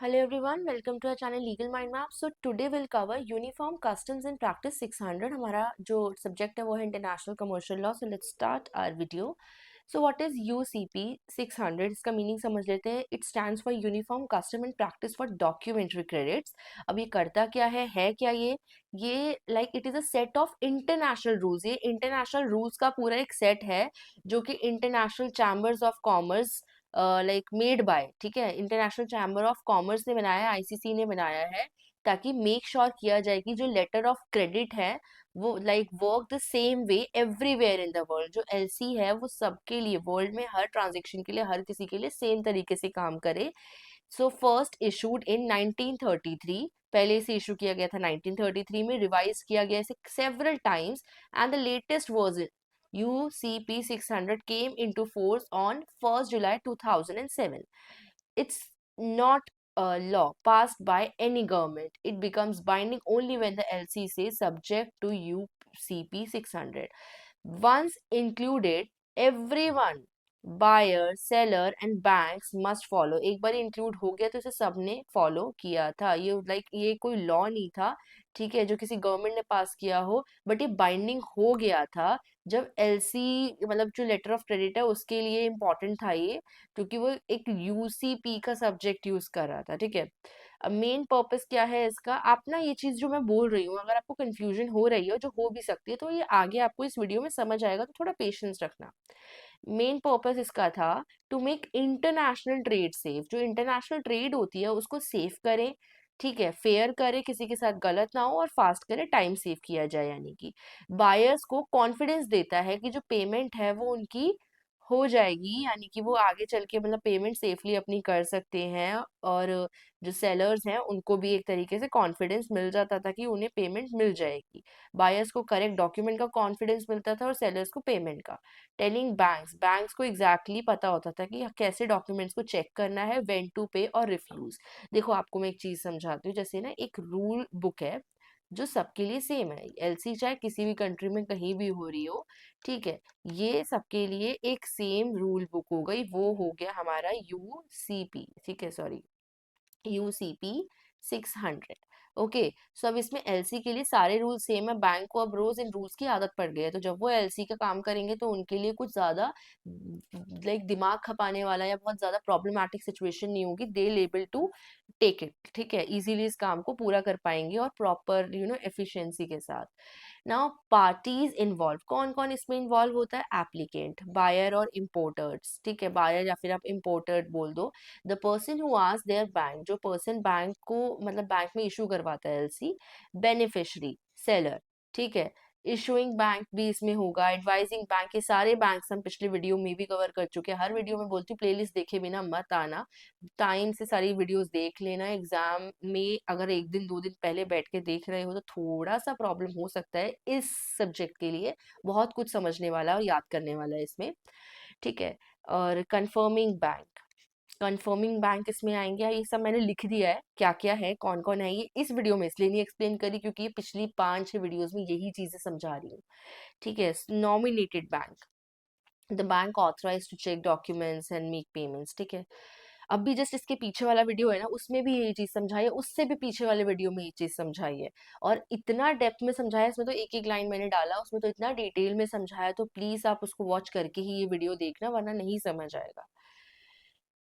Hello everyone, welcome to our channel Legal Mind Map. So today we'll cover Uniform Customs and Practice 600. हमारा जो subject है वो है international commercial law. So let's start our video. So what is UCP 600? इसका meaning समझ लेते हैं. It stands for uniform custom and practice for documentary credits. अब ये करता क्या है क्या ये like it is a set of international rules. ये इंटरनेशनल रूल्स का पूरा एक सेट है जो कि international chambers of commerce like made by, ठीक है, इंटरनेशनल चैम्बर ऑफ कॉमर्स ने बनाया है, आईसीसी ने बनाया है, ताकि मेक श्योर किया जाए कि जो लेटर ऑफ क्रेडिट है वो like work the same way everywhere in the world. जो एलसी है वो सबके लिए, वर्ल्ड में हर ट्रांजेक्शन के लिए, हर किसी के लिए सेम तरीके से काम करे. So first issued in 1933. पहले इसे इशू किया गया था 1933 में, रिवाइज किया गया इसे several times, and the latest version UCP 600 came into force on 1st July 2007. It's not a law passed by any government. It becomes binding only when the LC says subject to UCP 600. Once included, everyone, buyer, seller and banks must follow. एक बार include हो गया तो इसे सबने follow किया था. ये like ये कोई लॉ नहीं था, ठीक है, जो किसी गवर्नमेंट ने पास किया हो, बट ये बाइंडिंग हो गया था जब एलसी मतलब जो लेटर ऑफ क्रेडिट है उसके लिए इम्पोर्टेंट था ये, क्योंकि वो एक यूसीपी का सब्जेक्ट यूज कर रहा था. ठीक है, अब मेन पर्पस क्या है इसका, आप ना ये चीज जो मैं बोल रही हूँ अगर आपको कंफ्यूजन हो रही है, जो हो भी सकती है, तो ये आगे आपको इस वीडियो में समझ आएगा, तो थोड़ा पेशेंस रखना. मेन पर्पस इसका था to make international trade safe. जो इंटरनेशनल ट्रेड होती है उसको सेफ करें, ठीक है, फेयर करे, किसी के साथ गलत ना हो, और फास्ट करे, टाइम सेव किया जाए. यानी कि बायर्स को कॉन्फिडेंस देता है कि जो पेमेंट है वो उनकी हो जाएगी, यानी कि वो आगे चल के मतलब पेमेंट सेफली अपनी कर सकते हैं. और जो सेलर्स हैं उनको भी एक तरीके से कॉन्फिडेंस मिल जाता था कि उन्हें पेमेंट मिल जाएगी. बायर्स को करेक्ट डॉक्यूमेंट का कॉन्फिडेंस मिलता था और सेलर्स को पेमेंट का. टेलिंग बैंक्स को एग्जैक्टली पता होता था कि कैसे डॉक्यूमेंट्स को चेक करना है, व्हेन टू पे और रिफ्यूज. देखो आपको मैं एक चीज समझाती हूँ. जैसे ना एक रूल बुक है जो सबके लिए सेम है, एलसी चाहे किसी भी कंट्री में कहीं भी हो रही हो, ठीक है, ये सबके लिए एक सेम रूल बुक हो गई, वो हो गया हमारा यूसीपी. ठीक है, सॉरी, यूसीपी 600. ओके, सो अब इसमें एलसी के लिए सारे रूल सेम है. बैंक को अब रोज इन रूल्स की आदत पड़ गई है, तो जब वो एलसी का काम करेंगे तो उनके लिए कुछ ज्यादा लाइक दिमाग खपाने वाला या बहुत ज्यादा प्रॉब्लमैटिक सिचुएशन नहीं होगी. They able to take it, ठीक है, इजीली इस काम को पूरा कर पाएंगे और प्रॉपर एफिशिएंसी के साथ. नाउ पार्टीज इन्वॉल्व, कौन कौन इसमें इन्वॉल्व होता है? एप्लीकेंट, बायर और इम्पोर्टर्स. ठीक है, बायर या फिर आप इम्पोर्टर बोल दो. The person who ask there bank, जो पर्सन बैंक को मतलब बैंक में इशू करवाता है एलसी. बेनिफिशरी, सेलर, ठीक है. इशूइंग बैंक भी इसमें होगा. एडवाइजिंग बैंक, ये सारे बैंक हम पिछले वीडियो में भी कवर कर चुके हैं. हर वीडियो में बोलती हूँ प्लेलिस्ट देखे बिना मत आना, टाइम से सारी वीडियोस देख लेना. एग्जाम में अगर एक दिन दो दिन पहले बैठ के देख रहे हो तो थोड़ा सा प्रॉब्लम हो सकता है. इस सब्जेक्ट के लिए बहुत कुछ समझने वाला है और याद करने वाला है इसमें, ठीक है. और कंफर्मिंग बैंक, कंफर्मिंग बैंक इसमें आएंगे. ये सब मैंने लिख दिया है क्या क्या है, कौन कौन है, ये इस वीडियो में इसलिए नहीं एक्सप्लेन करी क्योंकि ये पिछली 5-6 वीडियोस में यही चीजें समझा रही हूँ. ठीक है, nominated bank, the bank authorize to check documents and make payments. ठीक है, अब भी जस्ट इसके पीछे वाला वीडियो है ना, उसमें भी यही चीज समझाई है, उससे भी पीछे वाले वीडियो में ये चीज समझाई है. और इतना डेप्थ में समझाया, इसमें तो एक एक लाइन मैंने डाला, उसमें तो इतना डिटेल में समझाया, तो प्लीज आप उसको वॉच करके ही ये वीडियो देखना, वरना नहीं समझ आएगा.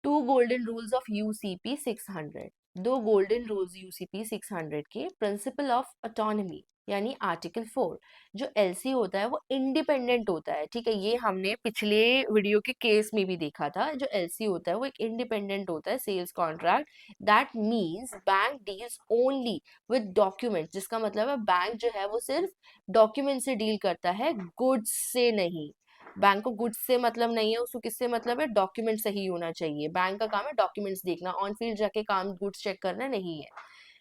Two golden rules of UCP 600. दो गोल्डन रूल्स यूसीपी 600 के. प्रिंसिपल ऑफ ऑटोनॉमी, यानी आर्टिकल 4. जो एलसी होता है वो इंडिपेंडेंट होता है, ठीक है, ये हमने पिछले वीडियो के केस में भी देखा था. जो एलसी होता है वो एक इंडिपेंडेंट होता है. Sales contract, that means bank deals only with document, जिसका मतलब है बैंक जो है वो सिर्फ डॉक्यूमेंट से डील करता है, गुड्स से नहीं. बैंक को गुड्स से मतलब नहीं है, उसको किससे मतलब है? डॉक्यूमेंट सही होना चाहिए. बैंक का काम है डॉक्यूमेंट्स देखना, ऑन फील्ड जाके काम गुड्स चेक करना नहीं है.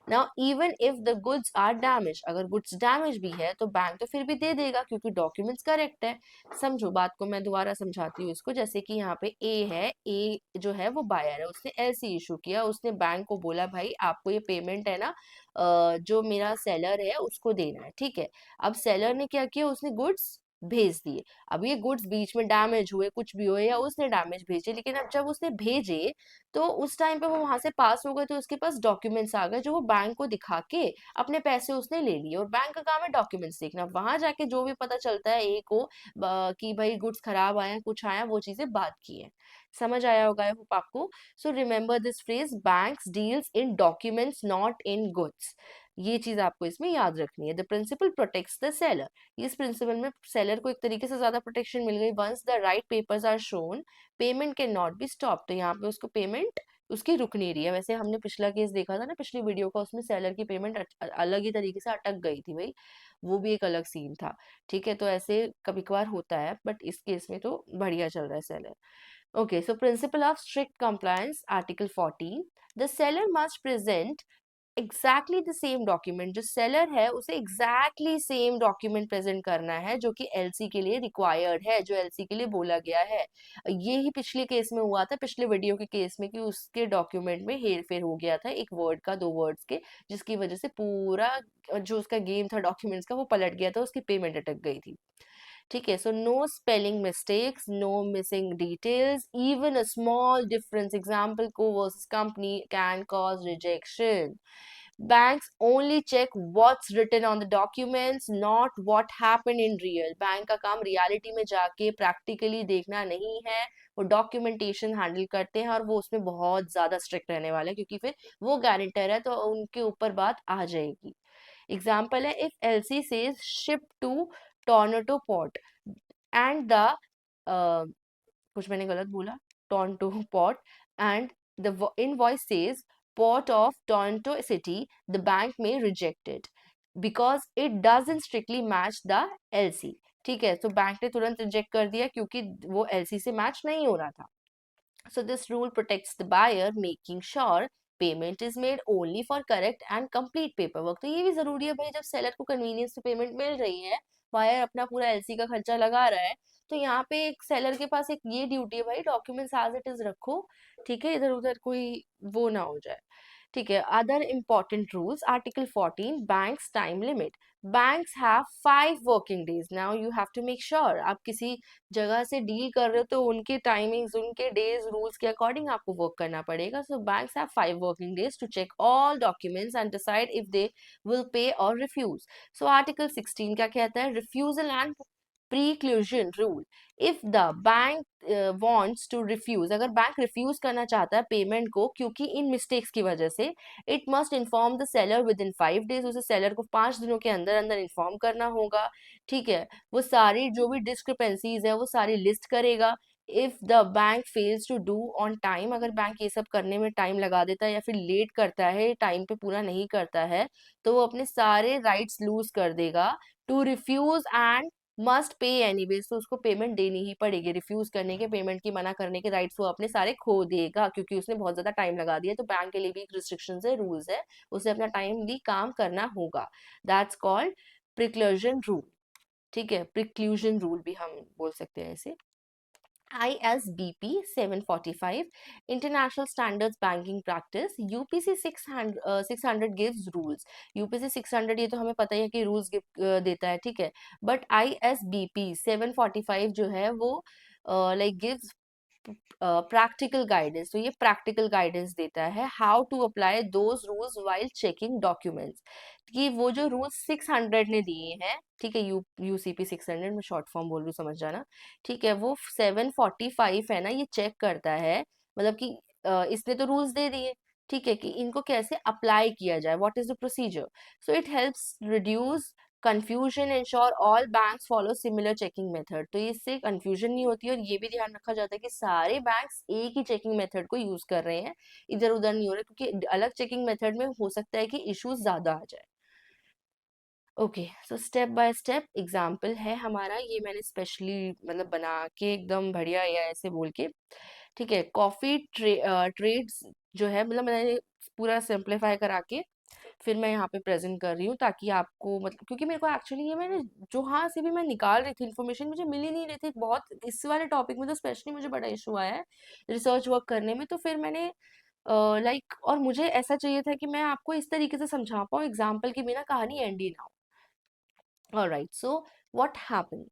Now even if the goods are damage, अगर गुड्स डैमेज भी है तो बैंक तो फिर भी दे देगा क्योंकि डॉक्यूमेंट्स करेक्ट है. समझो बात को, मैं दोबारा समझाती हूँ इसको. जैसे कि यहाँ पे ए है, ए जो है वो बायर है, उसने एलसी इशू किया, उसने बैंक को बोला भाई आपको ये पेमेंट है ना, जो मेरा सेलर है उसको देना है. ठीक है, अब सेलर ने क्या किया, उसने गुड्स भेज दिए। अब ये गुड्स बीच में डैमेज हुए, कुछ भी हुए, या उसने डैमेज भेजे, लेकिन अब जब उसने भेजे तो उस टाइम पे वो वहां से पास हो गए, तो उसके पास डॉक्यूमेंट्स आ गए जो वो बैंक को दिखा के अपने पैसे उसने ले लिए। और बैंक का काम है डॉक्यूमेंट्स देखना, वहां जाके जो भी पता चलता है ए को कि भाई गुड्स खराब आए हैं, कुछ आया, वो चीजें बात की है। समझ आया होगा आई होप आपको। So remember this phrase, banks deals in documents not in goods. ये चीज आपको इसमें याद रखनी है। The principle protects the seller. इस प्रिंसिपल में सेलर को एक तरीके से ज्यादा प्रोटेक्शन मिल गई। Once the right papers are shown, payment can not be stop. तो यहाँ पे उसको पेमेंट उसकी रुक नहीं रही है। वैसे हमने पिछला केस देखा था ना, पिछली वीडियो का, उसमें सेलर की पेमेंट अलग ही तरीके से अटक गई थी भाई, वो भी एक अलग सीन था। ठीक है, तो ऐसे कभी कभार होता है, बट इस केस में तो बढ़िया चल रहा है seller. Okay, so principle of strict compliance, Article 14. The seller must present exactly the same document. जो सेलर है उसे एग्जैक्टली सेम डॉक्यूमेंट प्रेजेंट करना है जो कि एलसी के लिए रिक्वायर्ड है, जो एलसी के लिए बोला गया है। ये ही पिछले केस में हुआ था, पिछले वीडियो के केस में, कि उसके डॉक्यूमेंट में हेर फेर हो गया था एक वर्ड का, दो वर्ड्स के, जिसकी वजह से पूरा जो उसका गेम था डॉक्यूमेंट्स का वो पलट गया था, उसकी पेमेंट अटक गई थी। ठीक है, so no spelling mistakes, no missing details, even a small difference, example co versus company, can cause rejection. Banks only check what's written on the documents, not what happened in real. Bank का काम reality में जाके practically देखना नहीं है, वो documentation handle करते हैं, और वो उसमें बहुत ज्यादा स्ट्रिक्ट रहने वाले हैं, क्योंकि फिर वो गारंटर है तो उनके ऊपर बात आ जाएगी। एग्जाम्पल है, if LC says ship to Toronto port and the कुछ मैंने गलत बोला, Toronto port, and the invoice says port of Toronto city, the bank में rejected because it doesn't strictly match the LC. ठीक है, तो बैंक ने तुरंत रिजेक्ट कर दिया क्योंकि वो एलसी से मैच नहीं हो रहा था। So this rule protects the buyer, making sure payment is made only for correct and complete paperwork. तो ये भी जरूरी है भाई, जब सेलर को कन्वीनियंस से पेमेंट मिल रही है, बायर अपना पूरा एलसी का खर्चा लगा रहा है, तो यहाँ पे एक सेलर के पास एक ये ड्यूटी है भाई, डॉक्यूमेंट्स एज इट इज रखो। ठीक है, इधर उधर कोई वो ना हो जाए। ठीक है, other important rules, article 14, banks time limit. Banks have 5 working days. Now you have to make sure, आप किसी जगह से डील कर रहे हो तो उनके टाइमिंग्स, उनके डेज, रूल्स के अकॉर्डिंग आपको वर्क करना पड़ेगा। So banks have 5 working days to check all documents and decide if they will pay or refuse. So article 16 क्या कहता है, refusal and preclusion rule. If the bank wants to refuse, अगर बैंक refuse करना चाहता है पेमेंट को क्योंकि इन मिस्टेक्स की वजह से, it must inform the seller with in 5 days. उसे सेलर को 5 दिनों के अंदर अंदर इन्फॉर्म करना होगा। ठीक है, वो सारी जो भी डिस्क्रिपेंसीज है वो सारी लिस्ट करेगा। If the bank fails to do on time, अगर बैंक ये सब करने में टाइम लगा देता है या फिर लेट करता है, टाइम पे पूरा नहीं करता है, तो वो अपने सारे राइट्स लूज कर देगा। To refuse and must pay anyways, तो उसको पेमेंट देनी ही पड़ेगी। रिफ्यूज करने के, पेमेंट की मना करने के राइट्स वो अपने सारे खो देगा, क्योंकि उसने बहुत ज्यादा टाइम लगा दिया। तो बैंक के लिए भी एक रिस्ट्रिक्शन है, रूल्स है, उसे अपना टाइमली काम करना होगा। That's called preclusion rule. ठीक है, प्रिक्लूजन रूल भी हम बोल सकते हैं इसे। ISBP 745, International Standards Banking Practice, UPC 600 gives rules। UPC 600 ये तो हमें पता ही है कि रूल्स देता है, ठीक है, बट ISBP 745 जो है वो लाइक गिव्स प्रैक्टिकल गाइडेंस। तो ये प्रैक्टिकल गाइडेंस देता है how to apply those rules while checking documents. कि वो जो रूल्स 600 ने दिए हैं, ठीक है, यूसीपी 600, में शॉर्ट फॉर्म बोल रही हूँ, समझ जाना। ठीक है, वो 745 है ना, ये चेक करता है, मतलब कि इसने तो रूल्स दे दिए, ठीक है, कि इनको कैसे अप्लाई किया जाए, what is the procedure. So it helps reduce confusion, ensure all banks follow similar checking method. तो इससे कंफ्यूजन नहीं होती, और ये भी ध्यान रखा जाता है कि सारे बैंक्स एक ही चेकिंग मेथड को यूज कर रहे हैं, इधर उधर नहीं हो रहे, क्योंकि अलग चेकिंग मेथड में हो सकता है कि इश्यूज ज्यादा आ जाए। Okay, so step by step example है हमारा, ये मैंने स्पेशली मतलब बना के एकदम बढ़िया या ऐसे बोल के। ठीक है, कॉफी ट्रेड्स जो है, मतलब मैंने पूरा सिंप्लीफाई करा के फिर मैं यहाँ पे प्रेजेंट कर रही हूँ, ताकि आपको मतलब, क्योंकि मेरे को एक्चुअली ये मैंने जो हाँ से भी मैं निकाल रही थी इन्फॉर्मेशन, मुझे मिल ही नहीं रही थी बहुत, इस वाले टॉपिक में तो स्पेशली मुझे बड़ा इशू आया है रिसर्च वर्क करने में। तो फिर मैंने लाइक, और मुझे ऐसा चाहिए था कि मैं आपको इस तरीके से समझा पाऊँ एग्जाम्पल के बिना, कहानी एंड ही ना हो। Alright, so what happened,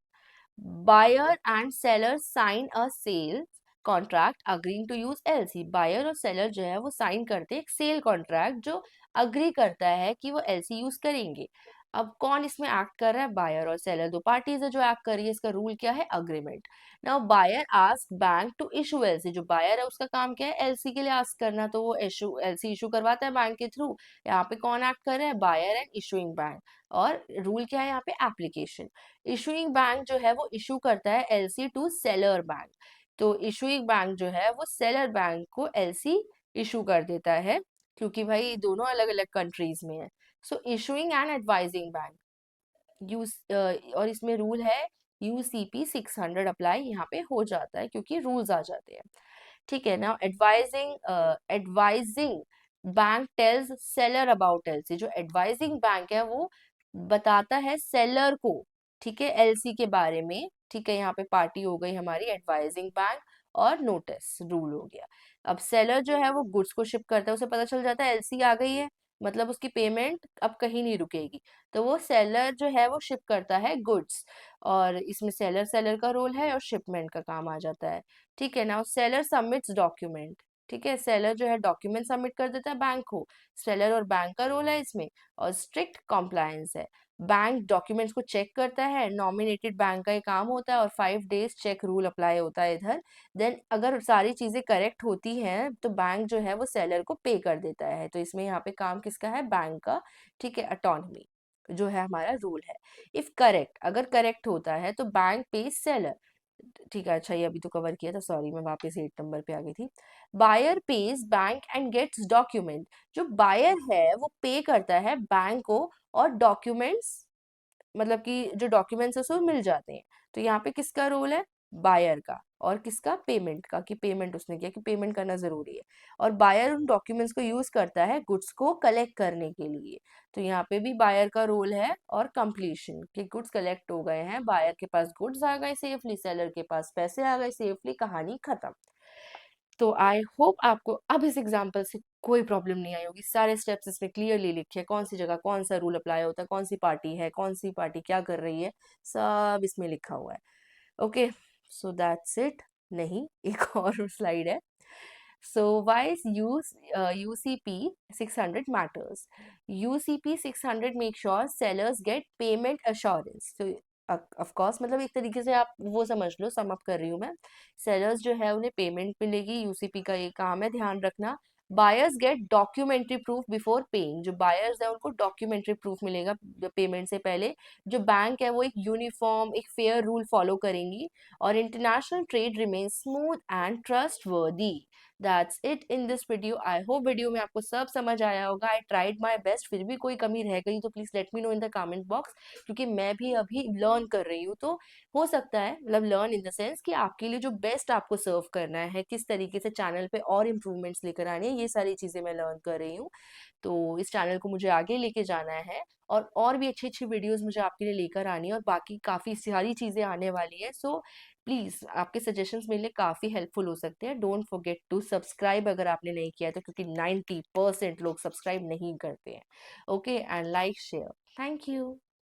buyer and seller sign a sale contract agreeing to use LC. Buyer और सेलर जो है वो साइन करते हैं एक सेल कॉन्ट्रैक्ट जो अग्री करता है कि वो एलसी यूज करेंगे। अब कौन इसमें एक्ट कर रहा है? बायर और सेलर, दो पार्टीज है जो एक्ट कर रही है। इसका रूल क्या है? Agreement. Now buyer ask bank to issue LC. जो बायर है उसका काम क्या है? एलसी के लिए आस्क करना, तो वो इशू एलसी इशू करवाता है बैंक के थ्रू। यहाँ पे कौन एक्ट कर रहा है? Buyer and issuing bank. और रूल क्या है यहाँ पे? एप्लीकेशन। इशूइंग बैंक जो है वो इशू करता है एलसी टू सेलर बैंक। तो इशूइंग बैंक जो है वो सेलर बैंक को एलसी इशू कर देता है, क्योंकि भाई दोनों अलग अलग कंट्रीज में है। सो इशूइंग एंड एडवाइजिंग बैंक और इसमें रूल है यूसीपी 600 अप्लाई यहाँ पे हो जाता है, क्योंकि रूल्स आ जाते हैं। ठीक है ना। Advising bank tells seller about LC. जो एडवाइजिंग बैंक है वो बताता है सेलर को, ठीक है, एलसी के बारे में। ठीक है, यहाँ पे पार्टी हो गई हमारी एडवाइजिंग बैंक, और नोटिस रूल हो गया। अब सेलर जो है वो गुड्स को शिप करता है, उसे पता चल जाता है एलसी आ गई है, मतलब उसकी पेमेंट अब कहीं नहीं रुकेगी। तो वो सेलर जो है वो शिप करता है गुड्स, और इसमें सेलर सेलर का रोल है और शिपमेंट का काम आ जाता है। ठीक है ना। Seller submits document. ठीक है, सेलर जो है डॉक्यूमेंट सबमिट कर देता है बैंक को। सेलर और बैंक का रोल है इसमें, और स्ट्रिक्ट कॉम्प्लायंस है। बैंक डॉक्यूमेंट्स को चेक करता है, नॉमिनेटेड बैंक का ये काम होता है, और 5 डेज चेक रूल अप्लाई होता है इधर। देन अगर सारी चीजें करेक्ट होती हैं तो बैंक जो है वो सेलर को पे कर देता है। तो इसमें यहाँ पे काम किसका है? बैंक का। ठीक है, अटॉनमी जो है हमारा रूल है। इफ करेक्ट, अगर करेक्ट होता है तो बैंक पे सेलर। ठीक है, अच्छा ये अभी तो कवर किया था, सॉरी मैं वापस 8 नंबर पे आ गई थी। Buyer pays bank and gets document. जो बायर है वो पे करता है बैंक को, और डॉक्यूमेंट्स, मतलब कि जो डॉक्यूमेंट्स है वो मिल जाते हैं। तो यहाँ पे किसका रोल है? बायर का। और किसका? पेमेंट का, कि पेमेंट उसने किया, कि पेमेंट करना जरूरी है। और बायर उन डॉक्यूमेंट्स को यूज करता है गुड्स को कलेक्ट करने के लिए। तो यहाँ पे भी बायर का रोल है। और कंप्लीशन, कि गुड्स कलेक्ट हो गए हैं, बायर के पास गुड्स आ गए सेफली, सेलर के पास पैसे आ गए सेफली, कहानी खत्म। तो आई होप आपको अब इस एग्जाम्पल से कोई प्रॉब्लम नहीं आई होगी। सारे स्टेप्स इसमें क्लियरली लिखे हैं, कौन सी जगह कौन सा रूल अप्लाई होता है, कौन सी पार्टी है, कौन सी पार्टी क्या कर रही है, सब इसमें लिखा हुआ है। Okay, so that's it. नहीं, एक और स्लाइड है। So why is UCP 600 matters? UCP 600 make sure sellers get payment assurance. So of course, मतलब एक तरीके से आप वो समझ लो, सम अप कर रही हूँ मैं। सेलर्स जो है उन्हें पेमेंट मिलेगी, यूसीपी का ये काम है ध्यान रखना। Buyers get documentary proof before paying. जो बायर्स है उनको डॉक्यूमेंट्री प्रूफ मिलेगा पेमेंट से पहले। जो बैंक है वो एक यूनिफॉर्म एक फेयर रूल फॉलो करेंगी, और international trade remain smooth and trustworthy. That's it in this video. I hope video में आपको सब समझ आया होगा। आई ट्राइड माई बेस्ट, फिर भी कोई कमी रह गई तो please let me know in the comment box, क्योंकि मैं भी अभी लर्न कर रही हूँ। तो हो सकता है, मतलब लर्न इन द सेंस कि आपके लिए जो बेस्ट आपको सर्व करना है, किस तरीके से चैनल पे और इम्प्रूवमेंट्स लेकर आने हैं, ये सारी चीजें मैं लर्न कर रही हूँ। तो इस चैनल को मुझे आगे लेके जाना है, और भी अच्छी अच्छी वीडियोस मुझे आपके लिए लेकर आनी है, और बाकी काफ़ी सारी चीज़ें आने वाली है। सो प्लीज़ आपके सजेशंस मेरे लिए काफ़ी हेल्पफुल हो सकते हैं। डोंट फॉरगेट टू सब्सक्राइब अगर आपने नहीं किया है तो, क्योंकि 90% लोग सब्सक्राइब नहीं करते हैं। Okay, and like share. Thank you.